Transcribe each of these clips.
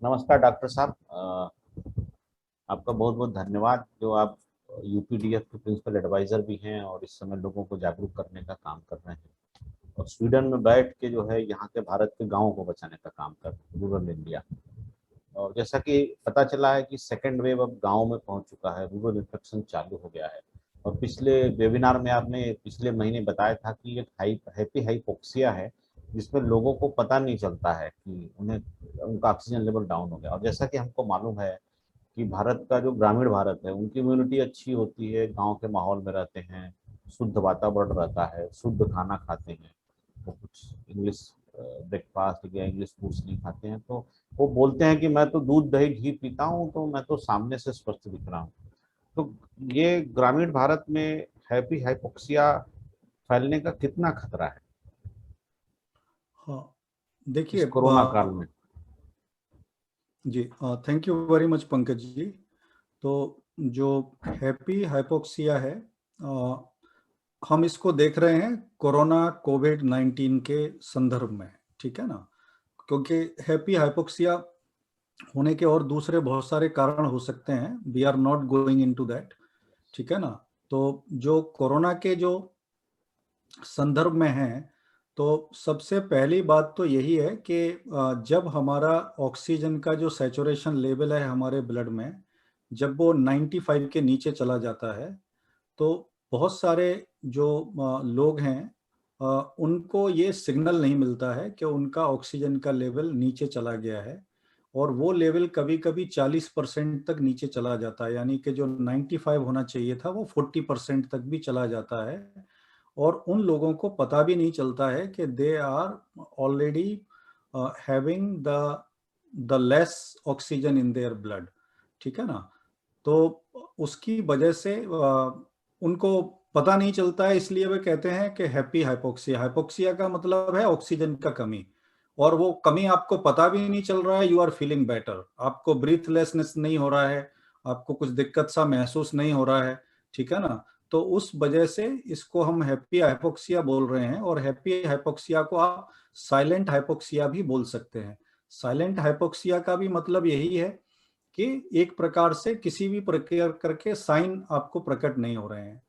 नमस्कार डॉक्टर साहब। आपका बहुत बहुत धन्यवाद जो आप यूपीडीएफ के प्रिंसिपल एडवाइजर भी हैं और इस समय लोगों को जागरूक करने का काम कर रहे हैं और स्वीडन में बैठ के जो है यहाँ के भारत के गांवों को बचाने का काम कर रहे हैं, रूरल इंडिया। और जैसा कि पता चला है कि सेकेंड वेव अब गाँव में पहुंच चुका है, रूरल इन्फेक्शन चालू हो गया है। और पिछले वेबिनार में आपने पिछले महीने बताया था कि एक हैप्पी हाइपोक्सिया है जिसमें लोगों को पता नहीं चलता है कि उन्हें उनका ऑक्सीजन लेवल डाउन हो गया। और जैसा कि हमको मालूम है कि भारत का जो ग्रामीण भारत है उनकी इम्यूनिटी अच्छी होती है, गांव के माहौल में रहते हैं, शुद्ध वातावरण रहता है, शुद्ध खाना खाते हैं। वो कुछ इंग्लिश ब्रेकफास्ट या इंग्लिश फूड्स नहीं खाते हैं, तो वो बोलते हैं कि मैं तो दूध दही घी पीता हूँ तो मैं तो सामने से स्वस्थ दिख रहा हूँ। तो ये ग्रामीण भारत में हैप्पी हाइपोक्सिया फैलने का कितना खतरा है हाँ, इस देखिए कोरोना काल में? जी, thank you very much Pankaj ji. तो जो हैप्पी हाइपोक्सिया है, हम इसको देख रहे हैं कोरोना कोविड-19 के संदर्भ में, ठीक है ना? क्योंकि हैप्पी हाइपोक्सिया होने के और दूसरे बहुत सारे कारण हो सकते हैं, we are not going into that, ठीक है ना? तो जो कोरोना के जो संदर्भ में है, तो सबसे पहली बात तो यही है कि जब हमारा ऑक्सीजन का जो सैचुरेशन लेवल है हमारे ब्लड में, जब वो 95 के नीचे चला जाता है, तो बहुत सारे जो लोग हैं, उनको ये सिग्नल नहीं मिलता है कि उनका ऑक्सीजन का लेवल नीचे चला गया है। और वो लेवल कभी-कभी 40% तक नीचे चला जाता है, यानी कि जो 95 होना चाहिए था वो 40% तक भी चला जाता है। और उन लोगों को पता भी नहीं चलता है कि they are already having the less oxygen in their blood, ठीक है ना? तो उसकी वजह से उनको पता नहीं चलता है, इसलिए वे कहते हैं कि हैप्पी हाइपोक्सिया। हाइपोक्सिया का मतलब है ऑक्सीजन का कमी, और वो कमी आपको पता भी नहीं चल रहा है, यू आर फीलिंग बेटर, आपको ब्रीथलेसनेस नहीं हो रहा है, आपको कुछ दिक्कत सा महसूस नहीं हो रहा है, ठीक है ना? तो उस वजह से इसको हम हैप्पी हाइपोक्सिया बोल रहे हैं। और हैप्पी हाइपोक्सिया को आप साइलेंट हाइपोक्सिया भी बोल सकते हैं। साइलेंट हाइपोक्सिया का भी मतलब यही है कि एक प्रकार से किसी भी प्रक्रिया करके साइन आपको प्रकट नहीं हो रहे हैं।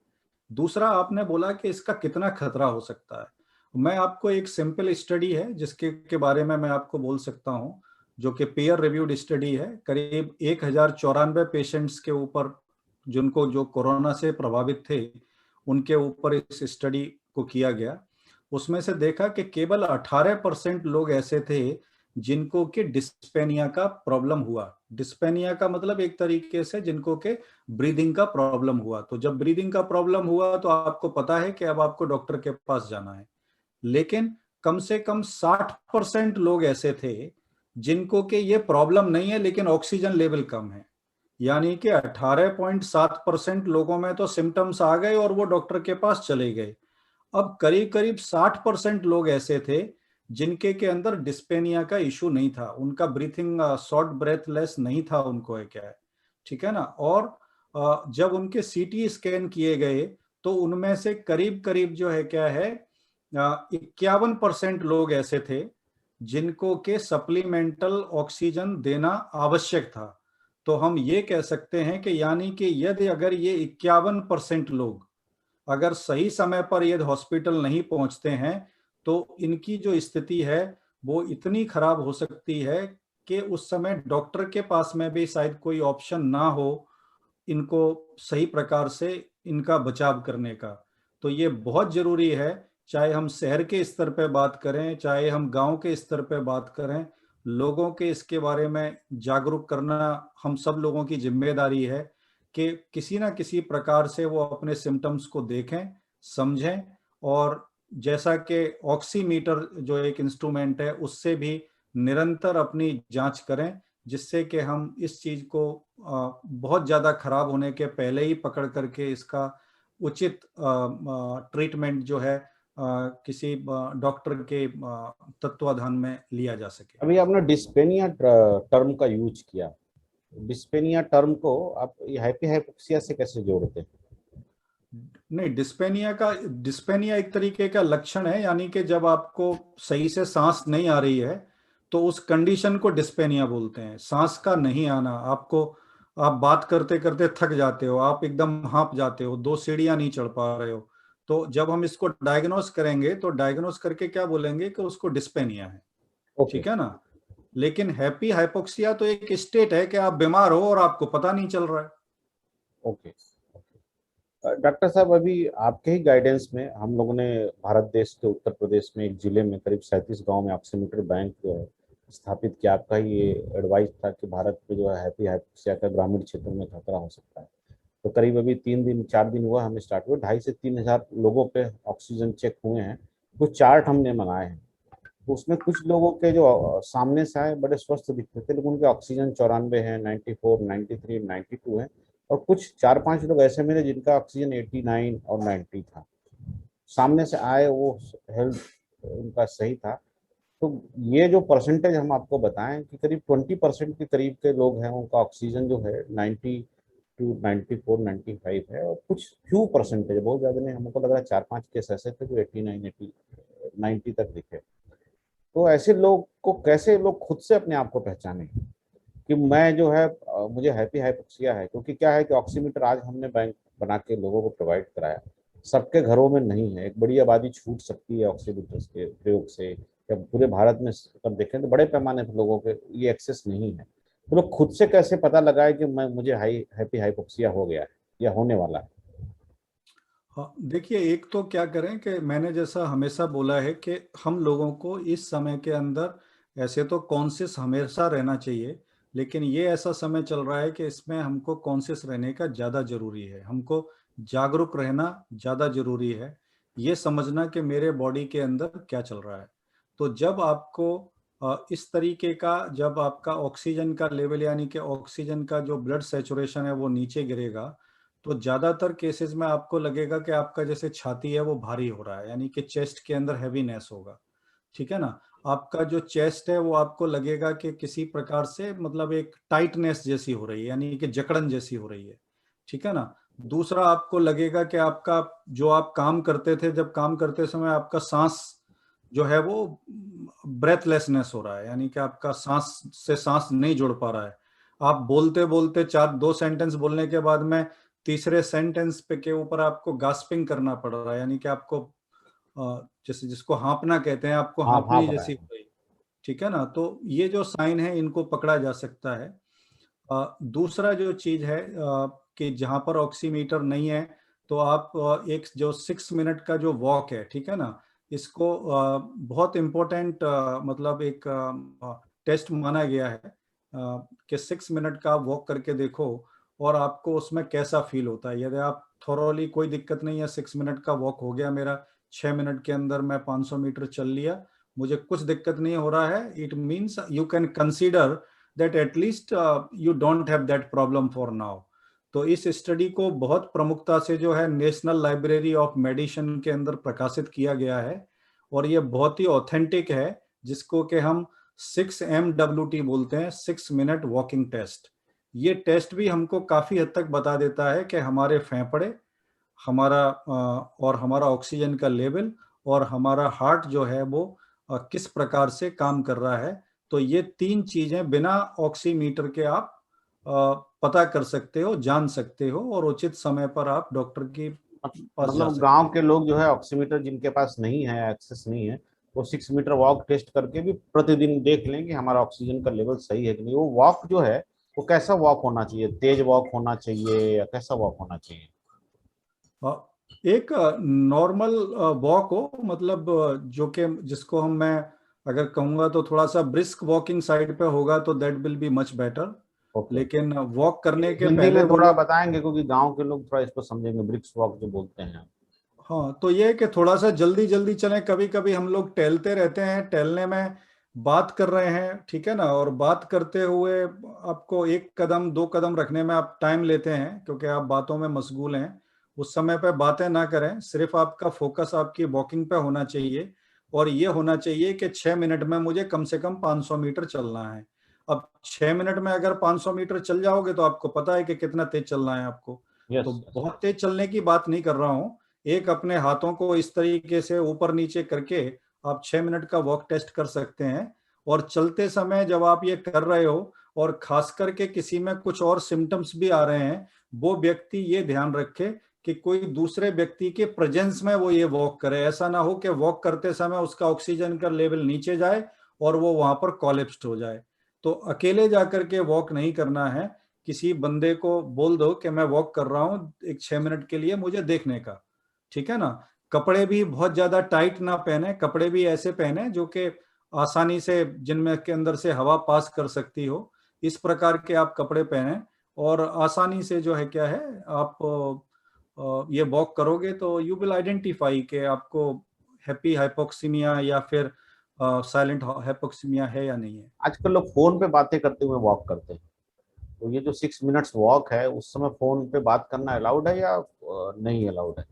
दूसरा, आपने बोला कि इसका कितना खतरा हो सकता है। मैं आपको एक सिंपल स्टडी है जिसके के बारे में मैं आपको बोल सकता हूं, जो कि पेयर रिव्यूड स्टडी है। करीब 1094 पेशेंट्स के ऊपर, जिनको जो कोरोना से प्रभावित थे, उनके ऊपर इस स्टडी को किया गया। उसमें से देखा कि केवल 18% लोग ऐसे थे जिनको कि डिस्पेनिया का प्रॉब्लम हुआ। डिस्पेनिया का मतलब एक तरीके से जिनको के ब्रीदिंग का प्रॉब्लम हुआ। तो जब ब्रीदिंग का प्रॉब्लम हुआ तो आपको पता है कि अब आपको डॉक्टर के पास जाना है। लेकिन कम से कम 60% लोग ऐसे थे जिनको के ये प्रॉब्लम नहीं है लेकिन ऑक्सीजन लेवल कम है। यानी कि 18.7% लोगों में तो सिम्टम्स आ गए और वो डॉक्टर के पास चले गए। अब करीब करीब 60% लोग ऐसे थे जिनके के अंदर डिस्पेनिया का इशू नहीं था, उनका ब्रीथिंग शॉर्ट ब्रेथलेस नहीं था, उनको है क्या है, ठीक है ना? और जब उनके सीटी स्कैन किए गए तो उनमें से करीब करीब जो है क्या है, 51% लोग ऐसे थे जिनको के सप्लीमेंटल ऑक्सीजन देना आवश्यक था। तो हम ये कह सकते हैं कि यानी कि यदि अगर ये 51% लोग अगर सही समय पर यदि हॉस्पिटल नहीं पहुंचते हैं तो इनकी जो स्थिति है वो इतनी खराब हो सकती है कि उस समय डॉक्टर के पास में भी शायद कोई ऑप्शन ना हो इनको सही प्रकार से इनका बचाव करने का। तो ये बहुत जरूरी है, चाहे हम शहर के स्तर पे बात करें चाहे हम गांव के स्तर पे बात करें, लोगों के इसके बारे में जागरूक करना हम सब लोगों की जिम्मेदारी है कि किसी ना किसी प्रकार से वो अपने सिम्टम्स को देखें, समझें। और जैसा कि ऑक्सीमीटर जो एक इंस्ट्रूमेंट है उससे भी निरंतर अपनी जांच करें, जिससे कि हम इस चीज को बहुत ज्यादा खराब होने के पहले ही पकड़ करके इसका उचित ट्रीटमेंट जो है किसी डॉक्टर के तत्वाधान में लिया जा सके। अभी आपने डिस्पेनिया टर्म का यूज किया। डिस्पेनिया टर्म को आप ये हैप्पी हाइपोक्सिया से कैसे जोड़ते हैं? नहीं, डिस्पेनिया एक तरीके का लक्षण है, यानी कि जब आपको सही से सांस नहीं आ रही है तो उस कंडीशन को डिस्पेनिया बोलते हैं। सांस का नहीं आना, आपको, आप बात करते करते थक जाते हो, आप एकदम हाँफ जाते हो, 2 सीढ़ियां नहीं चढ़ पा रहे हो, तो जब हम इसको डायग्नोस करेंगे तो डायग्नोस करके क्या बोलेंगे कि उसको डिस्पेनिया है, ओके। ठीक है ना। लेकिन हैप्पी हाइपोक्सिया तो एक स्टेट है कि आप बीमार हो और आपको पता नहीं चल रहा है। ओके। डॉक्टर साहब, अभी आपके ही गाइडेंस में हम लोगों ने भारत देश के उत्तर प्रदेश में एक जिले में करीब 37 गांव में ऑक्सीमीटर बैंक जो है स्थापित किया। आपका ही ये एडवाइस था कि भारत में जो है हैप्पी हाइपोक्सिया का ग्रामीण क्षेत्रों में खतरा हो सकता है। तो करीब अभी 3 दिन 4 दिन हुआ हमें स्टार्ट हुआ, 2,500 से 3,000 लोगों पे ऑक्सीजन चेक हुए हैं। कुछ चार्ट हमने मंगाए हैं, तो उसमें कुछ लोगों के जो सामने से आए बड़े स्वस्थ दिखते थे, लेकिन उनके ऑक्सीजन 94 है, 94, 93, 92 है। और कुछ 4-5 लोग ऐसे मिले जिनका ऑक्सीजन 89 और 90 था। सामने से आए वो हेल्थ उनका सही था। तो ये जो परसेंटेज हम आपको बताएं कि करीब 20% के करीब के लोग हैं, उनका ऑक्सीजन जो है 92, 94, 95 है। और कुछ फ्यू परसेंटेज, बहुत ज्यादा नहीं, हमको लग रहा है 4-5 केस ऐसे थे जो 89, 80, 90 तक दिखे। तो ऐसे लोग को कैसे लोग खुद से अपने आप को पहचाने कि मैं जो है मुझे हैप्पी हाइपोक्सिया है? क्योंकि क्या है कि ऑक्सीमीटर आज हमने बैंक बना के लोगों को प्रोवाइड कराया, सबके घरों में नहीं है। एक बड़ी आबादी छूट सकती है ऑक्सीमीटर के प्रयोग से। जब पूरे भारत में अगर देखें तो बड़े पैमाने पर लोगों के ये एक्सेस नहीं है। तो लोग खुद से कैसे पता लगाए कि मैं मुझे हैप्पी हाइपोक्सिया हो गया है या होने वाला है? हाँ, देखिए, एक तो क्या करें कि मैंने जैसा हमेशा बोला है कि हम लोगों को इस समय के अंदर ऐसे तो कॉन्शियस हमेशा रहना चाहिए, लेकिन ये ऐसा समय चल रहा है कि इसमें हमको कॉन्शियस रहने का ज़्यादा जरूरी है, हमको जागरूक रहना ज़्यादा जरूरी है, ये समझना कि मेरे बॉडी के अंदर क्या चल रहा है। तो जब आपको इस तरीके का, जब आपका ऑक्सीजन का लेवल यानी कि ऑक्सीजन का जो ब्लड सैचुरेशन है वो नीचे गिरेगा, तो ज्यादातर केसेस में आपको लगेगा कि आपका जैसे छाती है वो भारी हो रहा है, यानी कि चेस्ट के अंदर हैवीनेस होगा, ठीक है ना। आपका जो चेस्ट है वो आपको लगेगा कि किसी प्रकार से मतलब एक टाइटनेस जैसी हो रही है, यानी कि जकड़न जैसी हो रही है, ठीक है ना। दूसरा, आपको लगेगा कि आपका जो आप काम करते थे, जब काम करते समय आपका सांस जो है वो ब्रेथलेसनेस हो रहा है, यानी कि आपका सांस से सांस नहीं जुड़ पा रहा है। आप बोलते बोलते 2 सेंटेंस बोलने के बाद में तीसरे सेंटेंस पे के ऊपर आपको गास्पिंग करना पड़ रहा है, यानी कि आपको जैसे जिसको हाँपना कहते हैं, आपको हाँ, हाँफनी भाप रहा जैसी है। हो रही, ठीक है ना। तो ये जो साइन है इनको पकड़ा जा सकता है। दूसरा जो चीज है कि जहां पर ऑक्सीमीटर नहीं है, तो आप एक जो 6 मिनट का जो वॉक है, ठीक है ना, इसको बहुत इम्पोर्टेंट मतलब एक टेस्ट माना गया है कि 6 मिनट का वॉक करके देखो और आपको उसमें कैसा फील होता है। यदि आप थोरोली कोई दिक्कत नहीं है, 6 मिनट का वॉक हो गया मेरा, 6 मिनट के अंदर मैं 500 मीटर चल लिया, मुझे कुछ दिक्कत नहीं हो रहा है, it means you can consider that at least you don't have that problem for now। तो इस स्टडी को बहुत प्रमुखता से जो है नेशनल लाइब्रेरी ऑफ मेडिसिन के अंदर प्रकाशित किया गया है, और ये बहुत ही ऑथेंटिक है, जिसको कि हम 6MWT बोलते हैं, 6 मिनट वॉकिंग टेस्ट। ये टेस्ट भी हमको काफी हद तक बता देता है कि हमारे फेफड़े, हमारा और हमारा ऑक्सीजन का लेवल और हमारा हार्ट जो है वो किस प्रकार से काम कर रहा है। तो ये 3 चीजें बिना ऑक्सीमीटर के आप पता कर सकते हो, जान सकते हो, और उचित समय पर आप डॉक्टर के पास जा मतलब सकते गांव हो। के लोग जो है ऑक्सीमीटर जिनके पास नहीं है, एक्सेस नहीं है, वो 6 मीटर वॉक टेस्ट करके भी प्रतिदिन देख लें कि हमारा ऑक्सीजन का लेवल सही है कि नहीं। वो वॉक जो है वो कैसा वॉक होना चाहिए? तेज वॉक होना चाहिए या कैसा वॉक होना चाहिए? एक नॉर्मल वॉक हो, मतलब जो कि जिसको मैं अगर कहूँगा तो थोड़ा सा ब्रिस्क वॉकिंग साइड पे होगा तो that will be much better. Okay. लेकिन वॉक करने के हिंदी पहले में वो थोड़ा लोग, बताएंगे क्योंकि गांव के लोग थोड़ा इसको समझेंगे, ब्रिक्स वॉक जो बोलते हैं। हाँ, तो ये है कि थोड़ा सा जल्दी जल्दी चलें। कभी कभी हम लोग टहलते रहते हैं, टहलने में बात कर रहे हैं, ठीक है ना, और बात करते हुए आपको 1 कदम 2 कदम रखने में आप टाइम लेते हैं क्योंकि आप बातों में मशगूल हैं। उस समय पे बातें ना करें, सिर्फ आपका फोकस आपकी वॉकिंग पे होना चाहिए, और ये होना चाहिए कि 6 मिनट में मुझे कम से कम 500 मीटर चलना है। अब 6 मिनट में अगर 500 मीटर चल जाओगे तो आपको पता है कि कितना तेज चलना है आपको। तो यस। बहुत तेज चलने की बात नहीं कर रहा हूँ, एक अपने हाथों को इस तरीके से ऊपर नीचे करके आप 6 मिनट का वॉक टेस्ट कर सकते हैं। और चलते समय जब आप ये कर रहे हो और खास करके किसी में कुछ और सिम्टम्स भी आ रहे हैं, वो व्यक्ति ये ध्यान रखे कि कोई दूसरे व्यक्ति के प्रेजेंस में वो ये वॉक करे। ऐसा ना हो कि वॉक करते समय उसका ऑक्सीजन का लेवल नीचे जाए और वो वहां पर कोलैप्स्ड हो जाए। तो अकेले जाकर के वॉक नहीं करना है, किसी बंदे को बोल दो कि मैं वॉक कर रहा हूँ एक 6 मिनट के लिए, मुझे देखने का, ठीक है ना। कपड़े भी बहुत ज्यादा टाइट ना पहने, कपड़े भी ऐसे पहने जो कि आसानी से, जिनमें के अंदर से हवा पास कर सकती हो, इस प्रकार के आप कपड़े पहने और आसानी से जो है क्या है, आप ये वॉक करोगे तो यू विल आइडेंटिफाई कि आपको हैप्पी हाइपोक्सीमिया या फिर साइलेंट हाइपोक्सीमिया है या नहीं है। आजकल लोग फोन पे बातें करते हुए वॉक करते हैं, तो ये जो 6 मिनट्स वॉक है उस समय फोन पे बात करना अलाउड है या नहीं अलाउड है?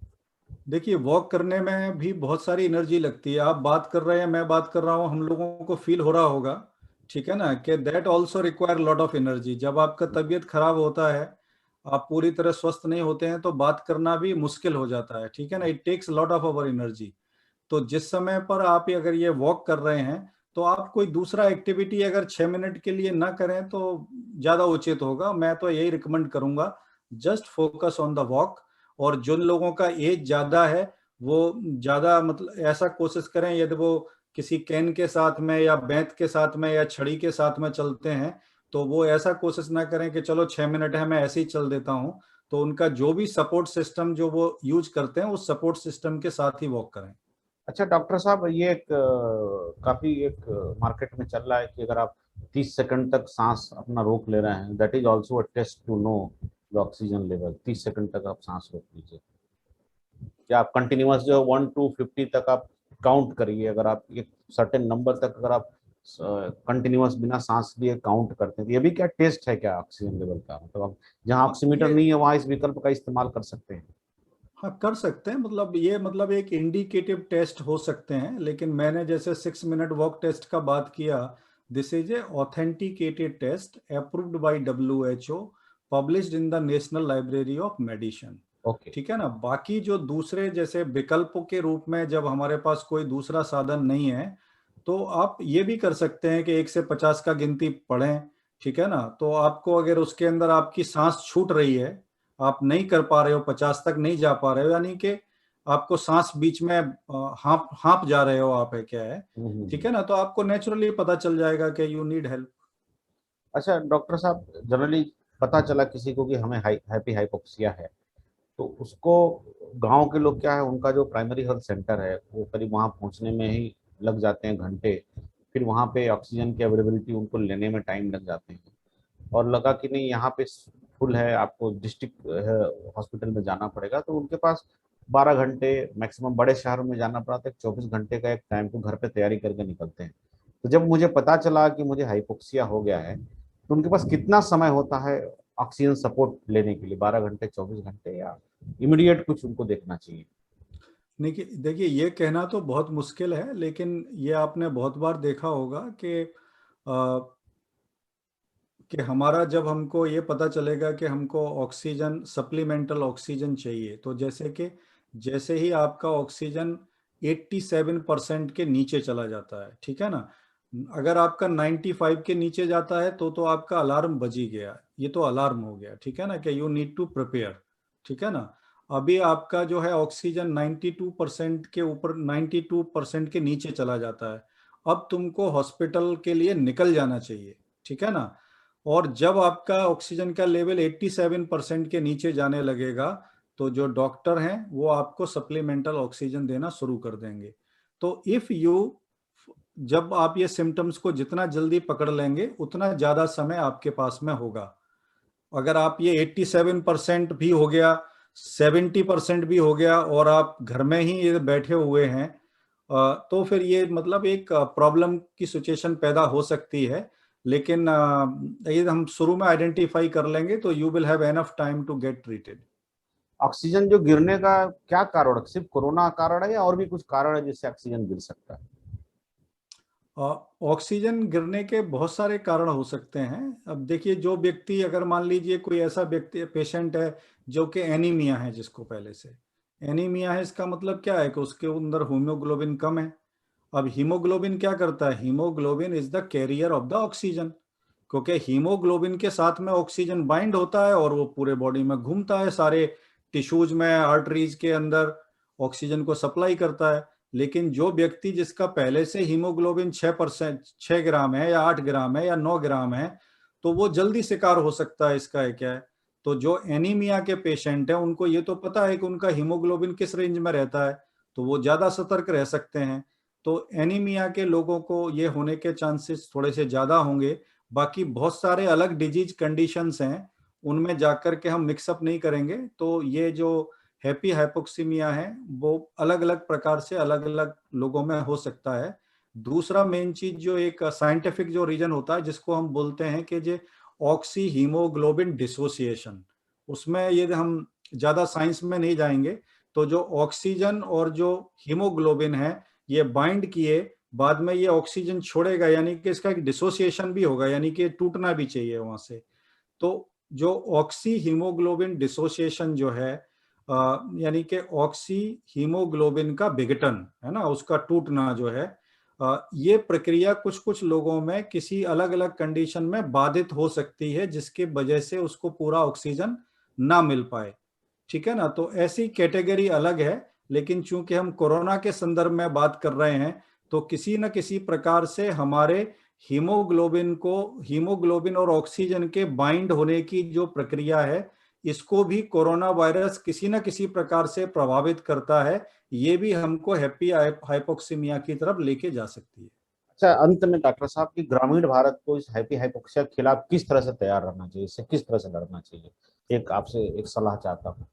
देखिए, वॉक करने में भी बहुत सारी एनर्जी लगती है। आप बात कर रहे हैं, मैं बात कर रहा हूँ, हम लोगों को फील हो रहा होगा, ठीक है ना, कि that also require lot of energy. जब आपका तबीयत खराब होता है, आप पूरी तरह स्वस्थ नहीं होते हैं, तो बात करना भी मुश्किल हो जाता है, ठीक है ना। It takes lot of our energy. तो जिस समय पर आप अगर ये वॉक कर रहे हैं, तो आप कोई दूसरा एक्टिविटी अगर 6 मिनट के लिए ना करें तो ज्यादा उचित होगा। मैं तो यही रिकमेंड करूंगा, just focus on the walk. और जिन लोगों का एज ज्यादा है, वो ज्यादा मतलब ऐसा कोशिश करें, यदि वो किसी कैन के साथ में या बेंत के साथ में या छड़ी के साथ में चलते हैं, तो वो ऐसा कोशिश ना करें कि चलो 6 मिनट है मैं ऐसे ही चल देता हूं। तो उनका जो भी सपोर्ट सिस्टम जो वो यूज करते हैं, उस सपोर्ट सिस्टम के साथ ही वॉक करें। अच्छा डॉक्टर साहब, ये एक काफी एक मार्केट में चल रहा है कि अगर आप 30 सेकंड तक सांस अपना रोक ले रहे हैं, that is also a test to know the oxygen level. 30 second तक आप सांस रोक लीजिए, या आप कंटिन्यूअस जो 1 to 50 तक आप काउंट करिए। अगर आप एक सर्टेन नंबर तक अगर आप कंटिन्यूअस बिना सांस लिए काउंट करते हैं, तो ये भी क्या टेस्ट है क्या ऑक्सीजन लेवल का? मतलब आप जहाँ हाँ, ऑक्सीमीटर ये नहीं है वहां इस विकल्प का इस्तेमाल कर सकते हैं। हाँ कर सकते हैं, मतलब ये मतलब एक इंडिकेटिव टेस्ट हो सकते हैं। लेकिन मैंने जैसे 6 मिनट वॉक टेस्ट का बात किया, this is a authenticated test approved by WHO, published in the National Library of Medicine, okay. ठीक है ना। बाकी जो दूसरे जैसे विकल्पों के रूप में, जब हमारे पास कोई दूसरा साधन नहीं है, तो आप ये भी कर सकते हैं कि 1 से 50 का गिनती पढ़ें, ठीक है ना। तो आपको अगर उसके अंदर आपकी सांस छूट रही है, आप नहीं कर पा रहे हो, 50 तक नहीं जा पा रहे हो, यानी कि आपको सांस बीच में हाँप हाँप जा रहे हो आप, है क्या है, ठीक है ना, तो आपको नेचुरली पता चल जाएगा कि यू नीड हेल्प। अच्छा डॉक्टर साहब, जनरली पता चला किसी को कि हमें हैप्पी हाइपोक्सिया है, तो उसको गांव के लोग क्या है, उनका जो प्राइमरी हेल्थ सेंटर है वो करीब वहां पहुंचने में ही लग जाते हैं घंटे। फिर वहां पे ऑक्सीजन की अवेलेबिलिटी उनको लेने में टाइम लग जाते हैं, और लगा कि नहीं यहाँ पे फुल है, आपको डिस्ट्रिक्ट हॉस्पिटल में जाना पड़ेगा, तो उनके पास 12 घंटे मैक्सिमम, बड़े शहरों में जाना पड़ा तो 24 घंटे का एक टाइम को घर पे तैयारी करके निकलते हैं। तो जब मुझे पता चला कि मुझे हाइपोक्सिया हो गया है, तो उनके पास कितना समय होता है ऑक्सीजन सपोर्ट लेने के लिए? 12 घंटे, 24 घंटे, या इमीडिएट कुछ उनको देखना चाहिए? देखिए देखिए, ये कहना तो बहुत मुश्किल है, लेकिन ये आपने बहुत बार देखा होगा कि हमारा जब हमको ये पता चलेगा कि हमको ऑक्सीजन, सप्लीमेंटल ऑक्सीजन चाहिए, तो जैसे ही आपका ऑक्सीजन 87% के नीचे चला जाता है, ठीक है ना। अगर आपका 95 के नीचे जाता है तो आपका अलार्म बज ही गया, ये तो अलार्म हो गया, ठीक है ना, कि यू नीड टू प्रिपेयर, ठीक है ना। अभी आपका जो है ऑक्सीजन 92% के ऊपर, 92% के नीचे चला जाता है, अब तुमको हॉस्पिटल के लिए निकल जाना चाहिए, ठीक है ना। और जब आपका ऑक्सीजन का लेवल 87% के नीचे जाने लगेगा, तो जो डॉक्टर हैं वो आपको सप्लीमेंटल ऑक्सीजन देना शुरू कर देंगे। तो इफ यू जब आप ये सिम्टम्स को जितना जल्दी पकड़ लेंगे, उतना ज्यादा समय आपके पास में होगा। अगर आप ये 87% भी हो गया, 70% भी हो गया, और आप घर में ही ये बैठे हुए हैं, तो फिर ये मतलब एक प्रॉब्लम की सिचुएशन पैदा हो सकती है। लेकिन ये हम शुरू में आइडेंटिफाई कर लेंगे तो you will have enough time to get treated. Oxygen जो गिरने का क्या कारण है? सिर्फ कोरोना कारण है या और भी कुछ कारण है जिससे ऑक्सीजन गिर सकता है? ऑक्सीजन गिरने के बहुत सारे कारण हो सकते हैं। अब देखिए, जो व्यक्ति, अगर मान लीजिए कोई ऐसा व्यक्ति, पेशेंट है जो कि एनीमिया है, जिसको पहले से एनीमिया है, इसका मतलब क्या है कि उसके अंदर हीमोग्लोबिन कम है। अब हीमोग्लोबिन क्या करता है? Haemoglobin is the carrier of the oxygen, क्योंकि हीमोग्लोबिन के साथ में ऑक्सीजन बाइंड होता है और वो पूरे बॉडी में घूमता है, सारे टिश्यूज में, आर्टरीज के अंदर ऑक्सीजन को सप्लाई करता है। लेकिन जो व्यक्ति जिसका पहले से हीमोग्लोबिन 6%, 6 ग्राम है या 8 ग्राम है या 9 ग्राम है, तो वो जल्दी शिकार हो सकता है इसका है क्या है। तो जो एनीमिया के पेशेंट है उनको ये तो पता है कि उनका हीमोग्लोबिन किस रेंज में रहता है, तो वो ज्यादा सतर्क रह सकते हैं। तो एनीमिया के लोगों को ये होने के चांसेस थोड़े से ज्यादा होंगे। बाकी बहुत सारे अलग डिजीज कंडीशंस हैं, उनमें जाकर के हम मिक्सअप नहीं करेंगे। तो ये जो हैप्पी हाइपोक्सीमिया है वो अलग अलग प्रकार से अलग अलग लोगों में हो सकता है। दूसरा मेन चीज जो एक साइंटिफिक जो रीजन होता है जिसको हम बोलते हैं कि जो ऑक्सी हीमोग्लोबिन डिसोसिएशन, उसमें ये हम ज्यादा साइंस में नहीं जाएंगे। तो जो ऑक्सीजन और जो हीमोग्लोबिन है ये बाइंड किए, बाद में ये ऑक्सीजन छोड़ेगा, यानी कि इसका एक डिसोसिएशन भी होगा, यानी कि टूटना भी चाहिए वहां से। तो जो ऑक्सी हीमोग्लोबिन डिसोसिएशन जो है, यानी कि ऑक्सी हीमोग्लोबिन का विघटन है ना, उसका टूटना जो है, ये प्रक्रिया कुछ कुछ लोगों में किसी अलग अलग कंडीशन में बाधित हो सकती है, जिसके वजह से उसको पूरा ऑक्सीजन ना मिल पाए। ठीक है ना, तो ऐसी कैटेगरी अलग है। लेकिन चूंकि हम कोरोना के संदर्भ में बात कर रहे हैं, तो किसी न किसी प्रकार से हमारे हीमोग्लोबिन और ऑक्सीजन के बाइंड होने की जो प्रक्रिया है, इसको भी कोरोना वायरस किसी न किसी प्रकार से प्रभावित करता है। ये भी हमको हैप्पी हाइपोक्सीमिया की तरफ लेके जा सकती है। अच्छा, अंत में डॉक्टर साहब की ग्रामीण भारत को इस हैप्पी हाइपोक्सिया के खिलाफ किस तरह से तैयार रहना चाहिए, इससे किस तरह से लड़ना चाहिए, एक आपसे एक सलाह चाहता हूँ।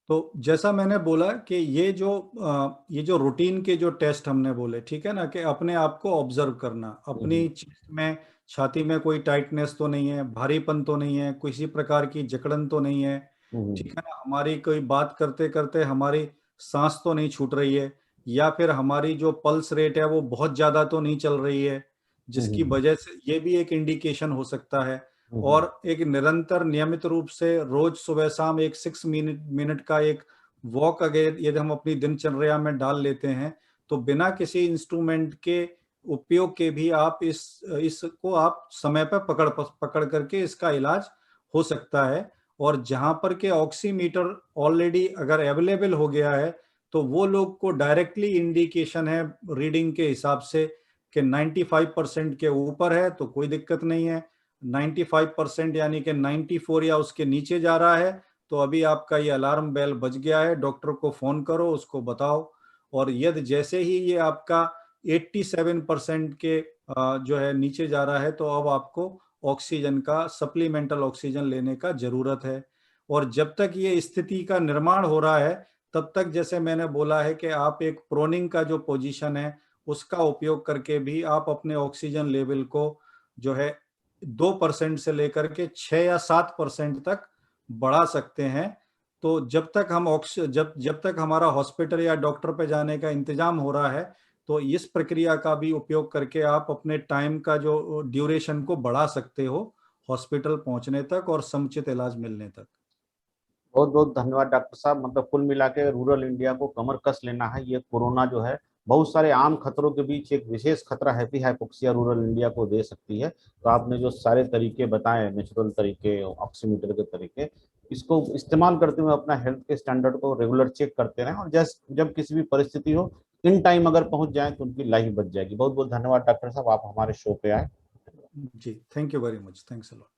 तो जैसा मैंने बोला कि ये जो रूटीन के जो टेस्ट हमने बोले, ठीक है ना, कि अपने आप को ऑब्जर्व करना, अपनी चेस्ट में, छाती में कोई टाइटनेस तो नहीं है, भारीपन तो नहीं है, किसी प्रकार की जकड़न तो नहीं है, ठीक है ना, हमारी कोई बात करते करते हमारी सांस तो नहीं छूट रही है, या फिर हमारी जो पल्स रेट है वो बहुत ज्यादा तो नहीं चल रही है, जिसकी वजह से ये भी एक इंडिकेशन हो सकता है। और एक निरंतर नियमित रूप से रोज सुबह शाम एक 6 मिनट का एक वॉक अगर यदि हम अपनी दिनचर्या में डाल लेते हैं, तो बिना किसी इंस्ट्रूमेंट के उपयोग के भी आप इसको आप समय पर पकड़ करके इसका इलाज हो सकता है। और जहां पर के ऑक्सीमीटर ऑलरेडी अगर अवेलेबल हो गया है, तो वो लोग को डायरेक्टली इंडिकेशन है रीडिंग के हिसाब से कि 95% के ऊपर है तो कोई दिक्कत नहीं है, 95% यानी कि 94 या उसके नीचे जा रहा है तो अभी आपका ये अलार्म बेल बज गया है, डॉक्टर को फोन करो, उसको बताओ। और यदि जैसे ही ये आपका 87% के जो है नीचे जा रहा है, तो अब आपको ऑक्सीजन का सप्लीमेंटल ऑक्सीजन लेने का जरूरत है। और जब तक ये स्थिति का निर्माण हो रहा है, तब तक जैसे मैंने बोला है कि आप एक प्रोनिंग का जो पोजीशन है उसका उपयोग करके भी आप अपने ऑक्सीजन लेवल को जो है 2% से लेकर के 6 या 7% तक बढ़ा सकते हैं। तो जब तक हम जब तक हमारा हॉस्पिटल या डॉक्टर पे जाने का इंतजाम हो रहा है, तो इस प्रक्रिया का भी उपयोग करके आप अपने टाइम का जो ड्यूरेशन को बढ़ा सकते हो हॉस्पिटल पहुंचने तक और समुचित इलाज मिलने तक। बहुत बहुत धन्यवाद डॉक्टर साहब। मतलब कुल मिला के रूरल इंडिया को कमर कस लेना है। ये कोरोना जो है बहुत सारे आम खतरों के बीच एक विशेष खतरा हैप्पी हाइपोक्सिया रूरल इंडिया को दे सकती है। तो आपने जो सारे तरीके बताए, नेचुरल तरीके, ऑक्सीमीटर के तरीके, इसको इस्तेमाल करते हुए अपना हेल्थ के स्टैंडर्ड को रेगुलर चेक करते रहें, और जब किसी भी परिस्थिति हो इन टाइम अगर पहुंच जाए तो उनकी लाइफ बच जाएगी। बहुत बहुत धन्यवाद डॉक्टर साहब, आप हमारे शो पे आए। जी, thank you very much, thanks a lot.